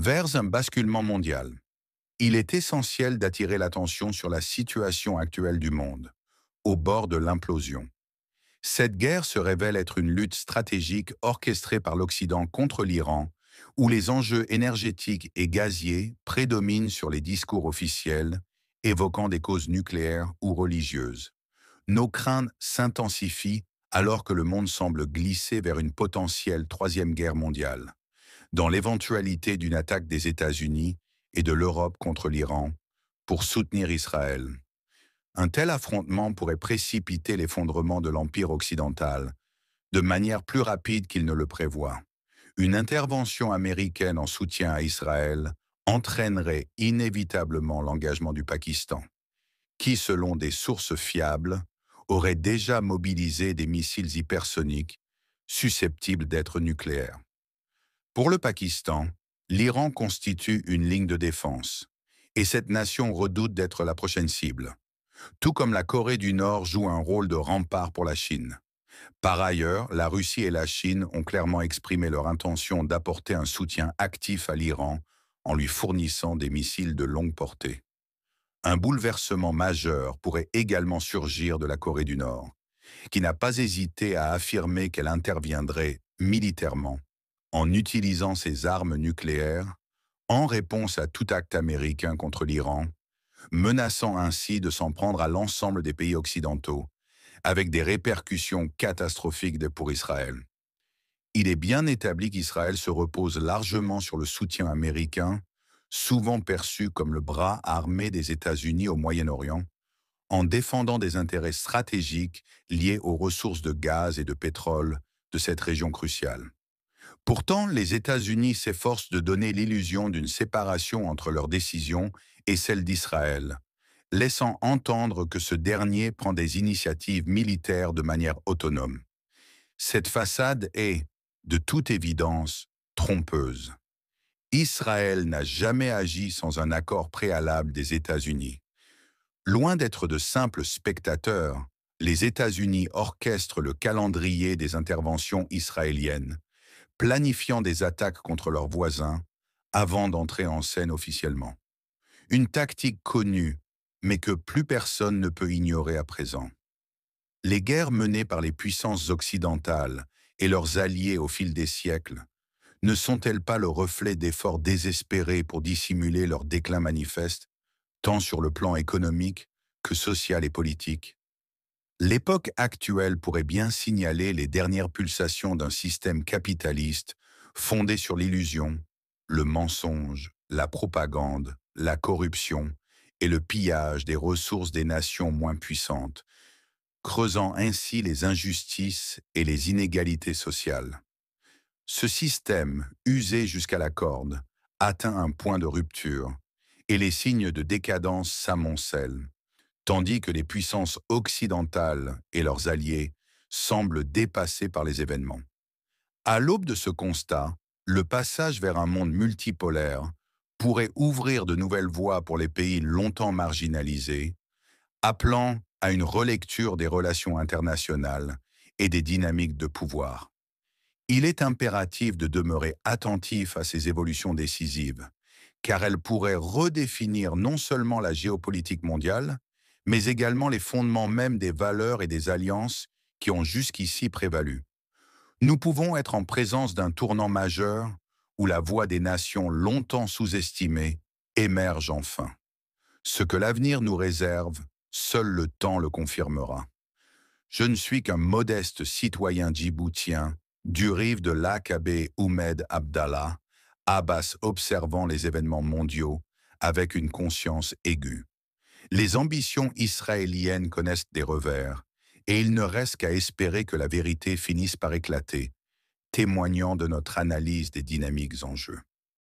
Vers un basculement mondial, il est essentiel d'attirer l'attention sur la situation actuelle du monde, au bord de l'implosion. Cette guerre se révèle être une lutte stratégique orchestrée par l'Occident contre l'Iran, où les enjeux énergétiques et gaziers prédominent sur les discours officiels, évoquant des causes nucléaires ou religieuses. Nos craintes s'intensifient alors que le monde semble glisser vers une potentielle troisième guerre mondiale, dans l'éventualité d'une attaque des États-Unis et de l'Europe contre l'Iran pour soutenir Israël. Un tel affrontement pourrait précipiter l'effondrement de l'Empire occidental de manière plus rapide qu'il ne le prévoit. Une intervention américaine en soutien à Israël entraînerait inévitablement l'engagement du Pakistan, qui, selon des sources fiables, aurait déjà mobilisé des missiles hypersoniques susceptibles d'être nucléaires. Pour le Pakistan, l'Iran constitue une ligne de défense, et cette nation redoute d'être la prochaine cible, tout comme la Corée du Nord joue un rôle de rempart pour la Chine. Par ailleurs, la Russie et la Chine ont clairement exprimé leur intention d'apporter un soutien actif à l'Iran en lui fournissant des missiles de longue portée. Un bouleversement majeur pourrait également surgir de la Corée du Nord, qui n'a pas hésité à affirmer qu'elle interviendrait militairement en utilisant ses armes nucléaires en réponse à tout acte américain contre l'Iran, menaçant ainsi de s'en prendre à l'ensemble des pays occidentaux, avec des répercussions catastrophiques pour Israël. Il est bien établi qu'Israël se repose largement sur le soutien américain, souvent perçu comme le bras armé des États-Unis au Moyen-Orient, en défendant des intérêts stratégiques liés aux ressources de gaz et de pétrole de cette région cruciale. Pourtant, les États-Unis s'efforcent de donner l'illusion d'une séparation entre leurs décisions et celles d'Israël, laissant entendre que ce dernier prend des initiatives militaires de manière autonome. Cette façade est, de toute évidence, trompeuse. Israël n'a jamais agi sans un accord préalable des États-Unis. Loin d'être de simples spectateurs, les États-Unis orchestrent le calendrier des interventions israéliennes, planifiant des attaques contre leurs voisins avant d'entrer en scène officiellement. Une tactique connue, mais que plus personne ne peut ignorer à présent. Les guerres menées par les puissances occidentales et leurs alliés au fil des siècles ne sont-elles pas le reflet d'efforts désespérés pour dissimuler leur déclin manifeste, tant sur le plan économique que social et politique? L'époque actuelle pourrait bien signaler les dernières pulsations d'un système capitaliste fondé sur l'illusion, le mensonge, la propagande, la corruption et le pillage des ressources des nations moins puissantes, creusant ainsi les injustices et les inégalités sociales. Ce système, usé jusqu'à la corde, atteint un point de rupture et les signes de décadence s'amoncellent, tandis que les puissances occidentales et leurs alliés semblent dépassés par les événements. À l'aube de ce constat, le passage vers un monde multipolaire pourrait ouvrir de nouvelles voies pour les pays longtemps marginalisés, appelant à une relecture des relations internationales et des dynamiques de pouvoir. Il est impératif de demeurer attentif à ces évolutions décisives, car elles pourraient redéfinir non seulement la géopolitique mondiale, mais également les fondements même des valeurs et des alliances qui ont jusqu'ici prévalu. Nous pouvons être en présence d'un tournant majeur où la voix des nations longtemps sous-estimées émerge enfin. Ce que l'avenir nous réserve, seul le temps le confirmera. Je ne suis qu'un modeste citoyen djiboutien du rive de l'Aqabé Oumed Abdallah, Abbas observant les événements mondiaux avec une conscience aiguë. Les ambitions israéliennes connaissent des revers, et il ne reste qu'à espérer que la vérité finisse par éclater, témoignant de notre analyse des dynamiques en jeu.